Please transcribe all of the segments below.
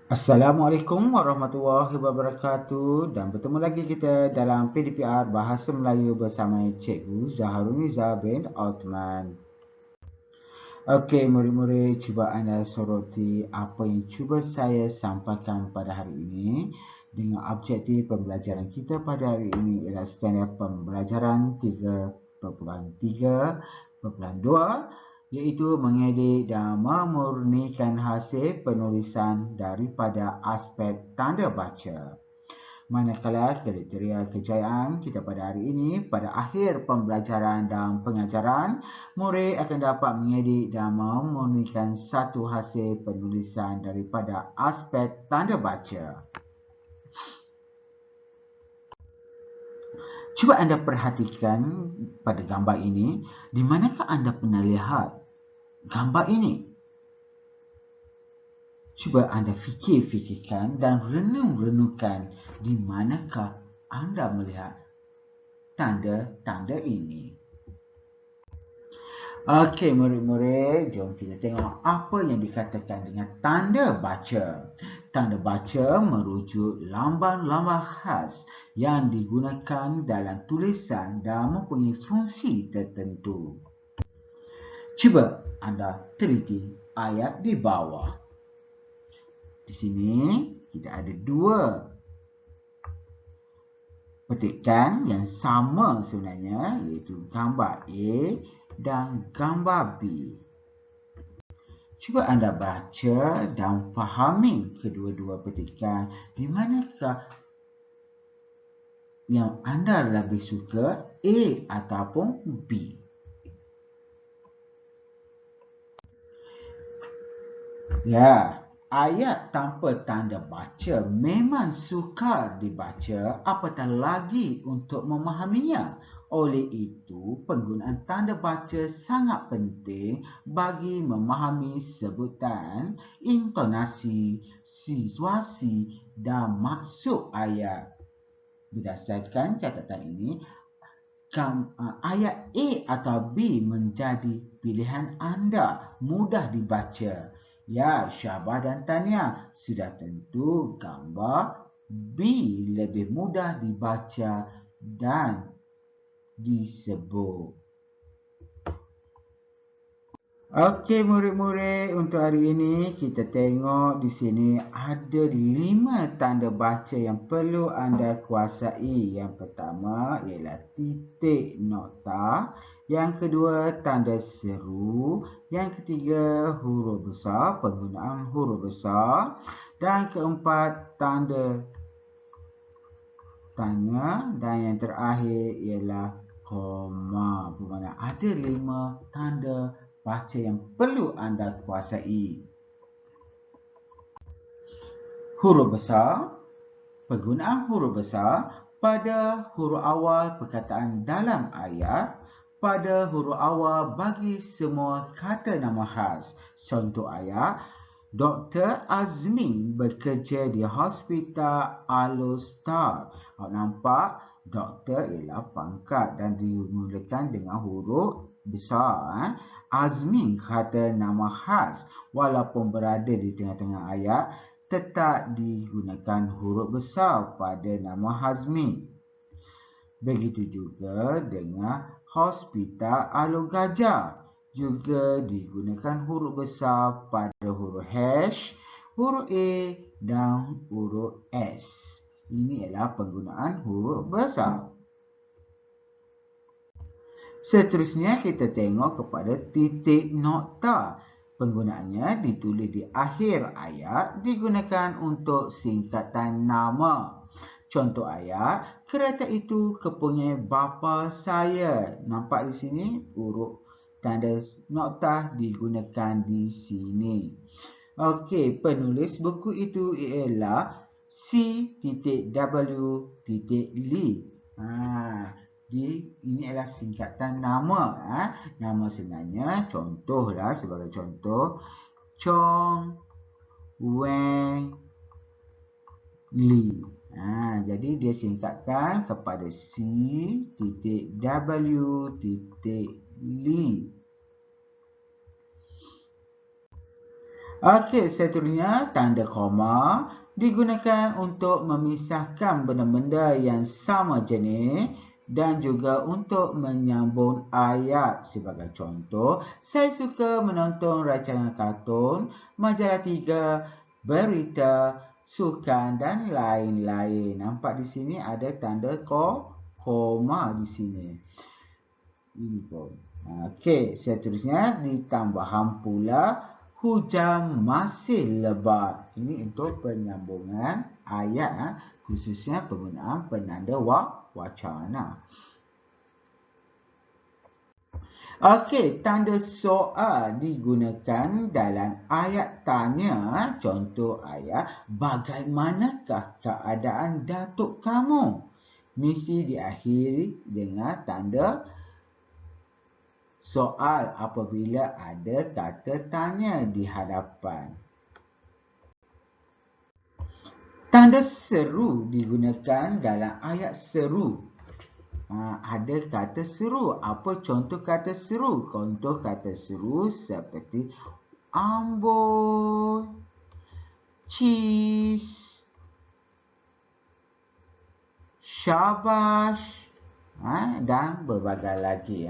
Assalamualaikum warahmatullahi wabarakatuh dan bertemu lagi kita dalam PDPR Bahasa Melayu bersama Cikgu Zaharuniza bin Othman. Okey, murid-murid, cuba anda soroti apa yang cuba saya sampaikan pada hari ini dengan objektif pembelajaran kita pada hari ini ialah standard pembelajaran 3.3.2 iaitu mengedit dan memurnikan hasil penulisan daripada aspek tanda baca. Manakala kriteria kejayaan kita pada hari ini, pada akhir pembelajaran dan pengajaran, murid akan dapat mengedit dan memurnikan satu hasil penulisan daripada aspek tanda baca. Cuba anda perhatikan pada gambar ini, di manakah anda pernah lihat gambar ini? Cuba anda fikir-fikirkan dan renung-renungkan di manakah anda melihat tanda-tanda ini. Okey, murid-murid, jom kita tengok apa yang dikatakan dengan tanda baca. Tanda baca merujuk lambang-lambang khas yang digunakan dalam tulisan dan mempunyai fungsi tertentu. Cuba anda teliti ayat di bawah. Di sini kita ada dua petikan yang sama sebenarnya, iaitu gambar A dan gambar B. Cuba anda baca dan fahami kedua-dua petikan di manakah yang anda lebih suka, A ataupun B. Ya, ayat tanpa tanda baca memang sukar dibaca, apatah lagi untuk memahaminya. Oleh itu, penggunaan tanda baca sangat penting bagi memahami sebutan, intonasi, situasi dan maksud ayat. Berdasarkan catatan ini, ayat A atau B menjadi pilihan anda, mudah dibaca. Ya, Syabah dan Tania, sudah tentu gambar B lebih mudah dibaca dan disebut. Okey, murid-murid, untuk hari ini kita tengok di sini ada 5 tanda baca yang perlu anda kuasai. Yang pertama ialah titik nokta, yang kedua tanda seru, yang ketiga huruf besar, penggunaan huruf besar, dan keempat tanda tanya, dan yang terakhir ialah koma. Bermakna ada 5 tanda baca yang perlu anda kuasai. Huruf besar, penggunaan huruf besar pada huruf awal perkataan dalam ayat, pada huruf awal bagi semua kata nama khas. Contoh ayat, Dr. Azmi bekerja di Hospital Al-Star. Awak nampak, doktor ialah pangkat dan dimulakan dengan huruf besar. Azmi kata nama khas, walaupun berada di tengah-tengah ayat, tetap digunakan huruf besar pada nama Hazmi. Begitu juga dengan Hospital Alor Gajah, juga digunakan huruf besar pada huruf H, huruf A dan huruf S. Ini ialah penggunaan huruf besar. Seterusnya kita tengok kepada titik nokta. Penggunaannya ditulis di akhir ayat, digunakan untuk singkatan nama. Contoh ayat, kereta itu kepunyai bapa saya. Nampak di sini huruf tanda nokta digunakan di sini. Okey, penulis buku itu ialah C.W. Lee. Ini adalah singkatan nama. Nama sebenarnya, contohlah sebagai contoh, Chong Weng Lee. Jadi dia singkatkan kepada C.W. Lee. Okey, seterusnya tanda koma digunakan untuk memisahkan benda-benda yang sama jenis dan juga untuk menyambung ayat. Sebagai contoh, saya suka menonton rancangan kartun, majalah 3, berita, sukan dan lain-lain. Nampak di sini ada tanda koma di sini. Ini pun. Okey, seterusnya ditambahkan pula hujan masih lebat. Ini untuk penyambungan ayat, khususnya penggunaan penanda wacana. Okey, tanda soal digunakan dalam ayat tanya. Contoh ayat, bagaimanakah keadaan datuk kamu? Mesti diakhiri dengan tanda soal apabila ada kata tanya di hadapan. Tanda seru digunakan dalam ayat seru. Ada kata seru. Apa contoh kata seru? Contoh kata seru seperti amboi, cheese, syabash, dan berbagai lagi.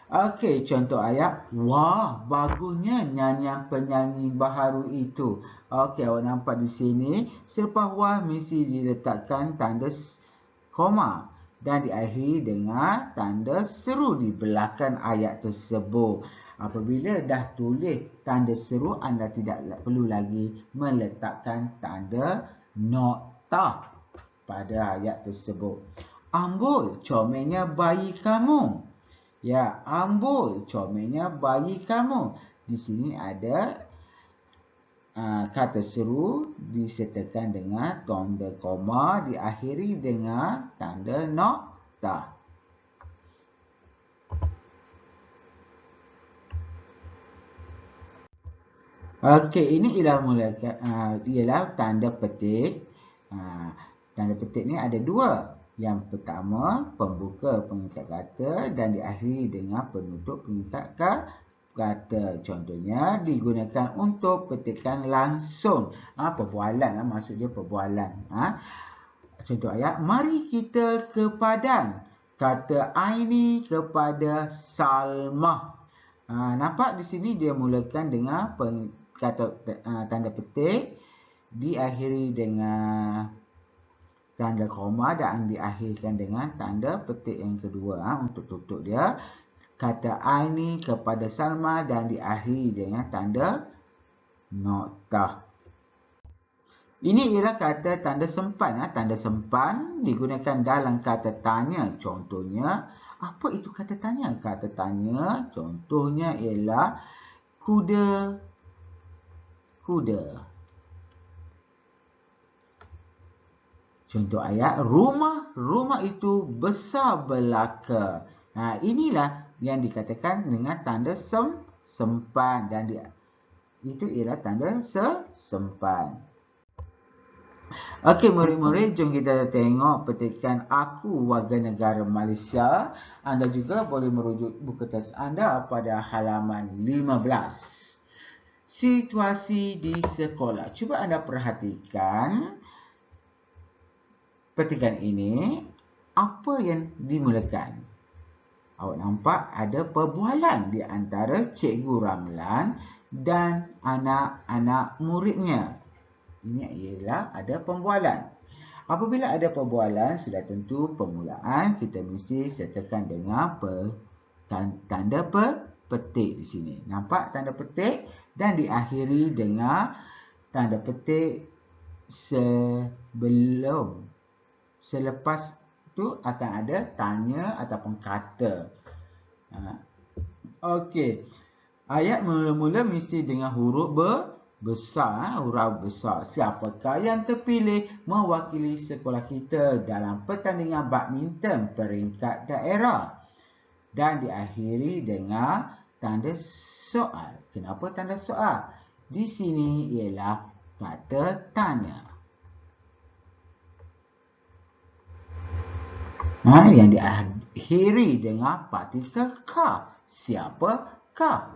Okey, contoh ayat. Wah, bagusnya nyanyian penyanyi baharu itu. Okey, awak nampak di sini. Selepas wah mesti diletakkan tanda koma dan diakhiri dengan tanda seru di belakang ayat tersebut. Apabila dah tulis tanda seru, anda tidak perlu lagi meletakkan tanda nokta pada ayat tersebut. Amboi, comelnya bayi kamu. Ya, amboi, comelnya bayi kamu. Di sini ada kata seru disertakan dengan tanda koma, diakhiri dengan tanda nokta. Okey, ini ialah tanda petik. Tanda petik ni ada dua. Yang pertama, pembuka pengikat kata dan diakhiri dengan penutup pengikat kata. Contohnya, digunakan untuk petikan langsung. Perbualan, maksud dia perbualan. Contoh ayat, mari kita ke Padang. Kata Aini kepada Salma. Nampak di sini dia mulakan dengan tanda petik, diakhiri dengan tanda koma dan diakhirkan dengan tanda petik yang kedua untuk tutup dia. Kata Aini kepada Salma dan diakhiri dengan tanda nokta. Ini ialah kata tanda sempan. Tanda sempan digunakan dalam kata tanya. Contohnya, apa itu kata tanya? Kata tanya contohnya ialah kuda. Contoh ayat, rumah itu besar belaka. Inilah yang dikatakan dengan tanda sempan dan itu ialah tanda sempan. Okey, murid-murid, jom kita tengok petikan aku warga negara Malaysia. Anda juga boleh merujuk buku teks anda pada halaman 15. Situasi di sekolah. Cuba anda perhatikan petikan ini, apa yang dimulakan? Awak nampak ada perbualan di antara Cikgu Ramlan dan anak-anak muridnya. Ini ialah ada perbualan. Apabila ada perbualan, sudah tentu permulaan kita mesti sertakan dengan tanda petik di sini. Nampak tanda petik dan diakhiri dengan tanda petik selepas tu akan ada tanya ataupun kata. Okey. Ayat mula-mula mesti dengan huruf besar, huruf besar. Siapakah yang terpilih mewakili sekolah kita dalam pertandingan badminton peringkat daerah? Dan diakhiri dengan tanda soal. Kenapa tanda soal? Di sini ialah kata tanya. Yang diakhiri dengan partikel ka. Siapakah?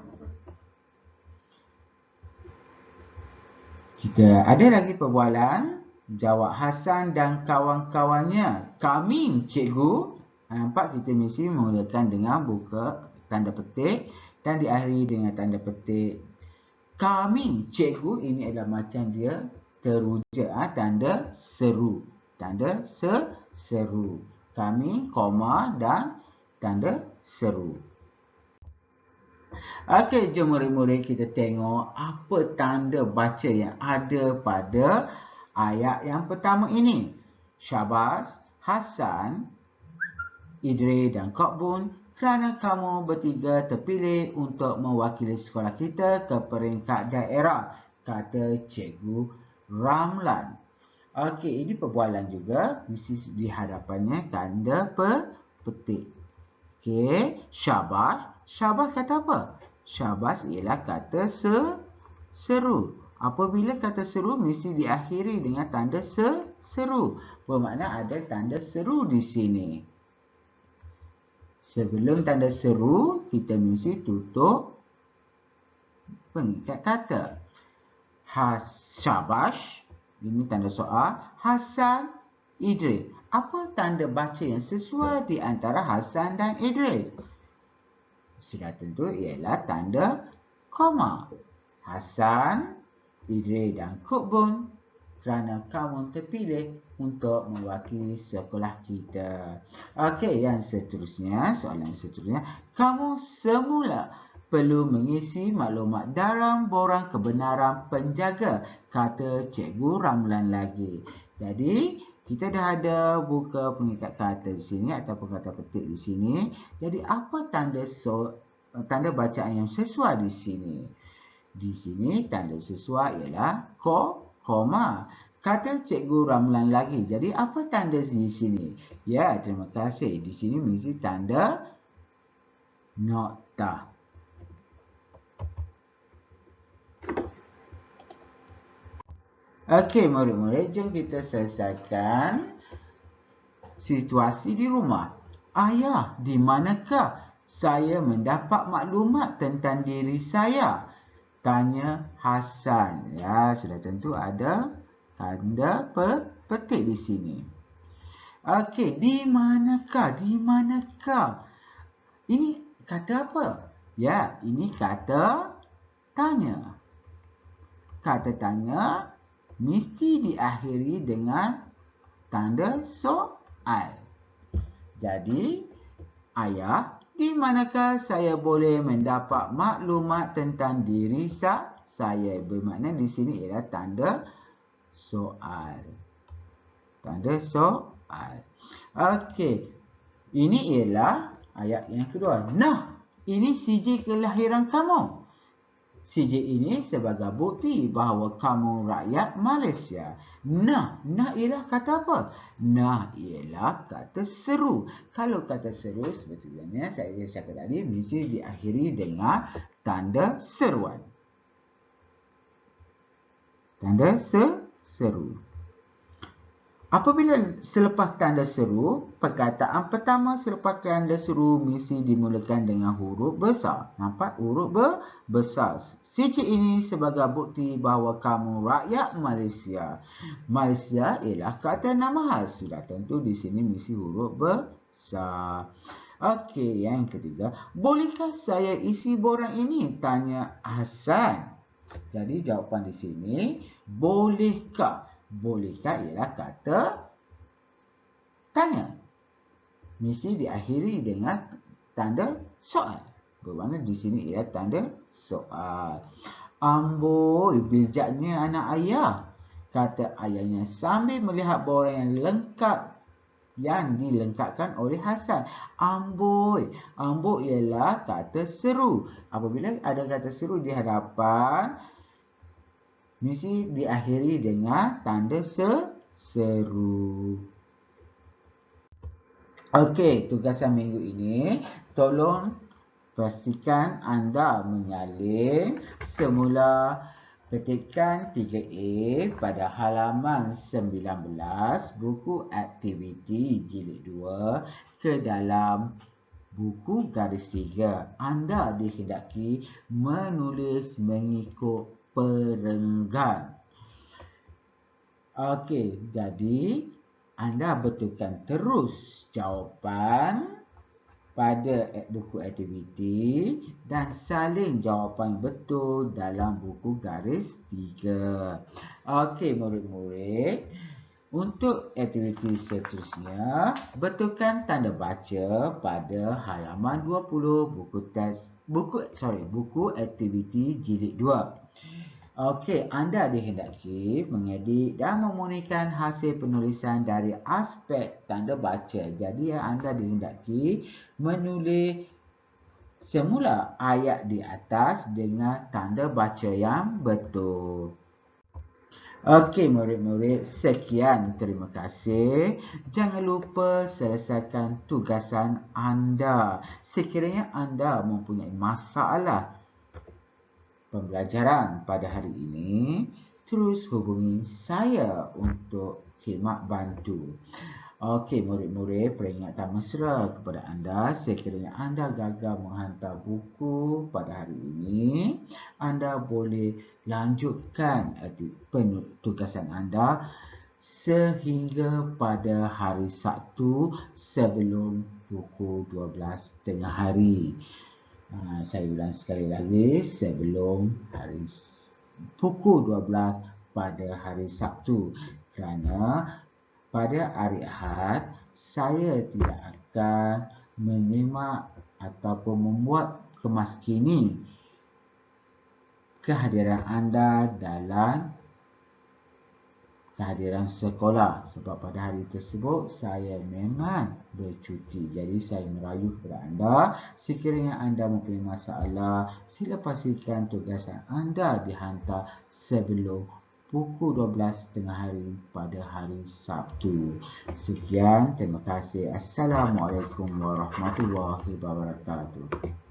Kita ada lagi perbualan. Jawab Hasan dan kawan-kawannya. Kami, cikgu. Nampak kita mesti mulakan dengan buka tanda petik dan diakhiri dengan tanda petik. Kami, cikgu, ini adalah macam dia teruja, tanda seru. Tanda seru. Kami, koma dan tanda seru. Okey, jom murid-murid kita tengok apa tanda baca yang ada pada ayat yang pertama ini. Syabas, Hasan, Idris dan Qaqbun, kerana kamu bertiga terpilih untuk mewakili sekolah kita ke peringkat daerah, kata Cikgu Ramlan. Okey, ini perbualan juga, mesti di hadapannya tanda petik. Okey, syabas. Syabas kata apa? Syabas ialah kata seru. Apabila kata seru mesti diakhiri dengan tanda seru. Bermakna ada tanda seru di sini. Sebelum tanda seru, kita mesti tutup pengikat kata. Syabas, ini tanda soal. Hasan, Idris. Apa tanda baca yang sesuai di antara Hasan dan Idris? Sudah tentu ialah tanda koma. Hasan, Idris dan Qaqbun, kerana kamu terpilih untuk mewakili sekolah kita. Okey, yang seterusnya, soalan seterusnya. Kamu semula perlu mengisi maklumat dalam borang kebenaran penjaga, kata Cikgu Ramlan lagi. Jadi, kita dah ada buka pengikat kata di sini ataupun kata petik di sini. Jadi, apa tanda bacaan yang sesuai di sini? Di sini tanda sesuai ialah koma. Kata Cikgu Ramlan lagi. Jadi apa tanda di sini? Ya, terima kasih. Di sini mesti tanda nokta. Okey, murid-murid, jom kita selesaikan situasi di rumah. Ayah, di manakah saya mendapat maklumat tentang diri saya? Tanya Hasan. Ya, sudah tentu ada tanda petik di sini. Okey, di manakah? Di manakah? Ini kata apa? Ya, ini kata tanya. Kata tanya mesti diakhiri dengan tanda soal. Jadi, ayah, di manakah saya boleh mendapat maklumat tentang diri saya? Bermakna di sini ialah tanda soal. Tanda soal. Okey. Ini ialah ayat yang kedua. Nah, ini sijil kelahiran kamu. Sijil ini sebagai bukti bahawa kamu rakyat Malaysia. Nah ialah kata apa? Nah ialah kata seru. Kalau kata seru sebetulnya saya cakap tadi mesti diakhiri dengan tanda seruan. Tanda seru. Apabila selepas tanda seru, perkataan pertama selepas tanda seru mesti dimulakan dengan huruf besar. Nampak huruf besar. Sijil ini sebagai bukti bahawa kamu rakyat Malaysia. Malaysia ialah kata nama khas. Sudah tentu di sini mesti huruf besar. Okey, yang ketiga. Bolehkah saya isi borang ini? Tanya Hasan. Jadi jawapan di sini, bolehkah? Bolehkah ialah kata tanya. Mesti diakhiri dengan tanda soal. Bermakna di sini ialah tanda soal. Amboi, bijaknya anak ayah, kata ayahnya sambil melihat borang yang lengkap yang dilengkapkan oleh Hasan. Amboi. Amboi ialah kata seru. Apabila ada kata seru di hadapan, mesti diakhiri dengan tanda seru. Okey, tugasan minggu ini, tolong pastikan anda menyalin semula petikan 3A pada halaman 19 buku aktiviti jilid 2 ke dalam buku garis 3. Anda dihendaki menulis mengikut perenggan. Okey, jadi anda betulkan terus jawapan pada buku aktiviti dan salin jawapan betul dalam buku garis 3. Okey, murid-murid. Untuk aktiviti seterusnya, betulkan tanda baca pada halaman 20 buku aktiviti jilid 2. Okey, anda dihendaki mengedit dan memurnikan hasil penulisan dari aspek tanda baca. Jadi anda dihendaki menulis semula ayat di atas dengan tanda baca yang betul. Okey murid-murid, sekian, terima kasih. Jangan lupa selesaikan tugasan anda. Sekiranya anda mempunyai masalah pembelajaran pada hari ini, terus hubungi saya untuk khidmat bantu. Okey murid-murid, peringatan mesra kepada anda, sekiranya anda gagal menghantar buku pada hari ini, anda boleh lanjutkan tugasan anda sehingga pada hari Sabtu sebelum pukul 12 tengah hari. Saya ulang sekali lagi, sebelum pukul 12 pada hari Sabtu, kerana pada hari Ahad saya tidak akan menyimak ataupun membuat kemaskini kehadiran anda dalam kehadiran sekolah, sebab pada hari tersebut saya memang bercuti. Jadi saya merayu kepada anda, sekiranya anda mempunyai masalah, sila pastikan tugasan anda dihantar sebelum pukul 12 tengah hari pada hari Sabtu. Sekian, terima kasih. Assalamualaikum warahmatullahi wabarakatuh.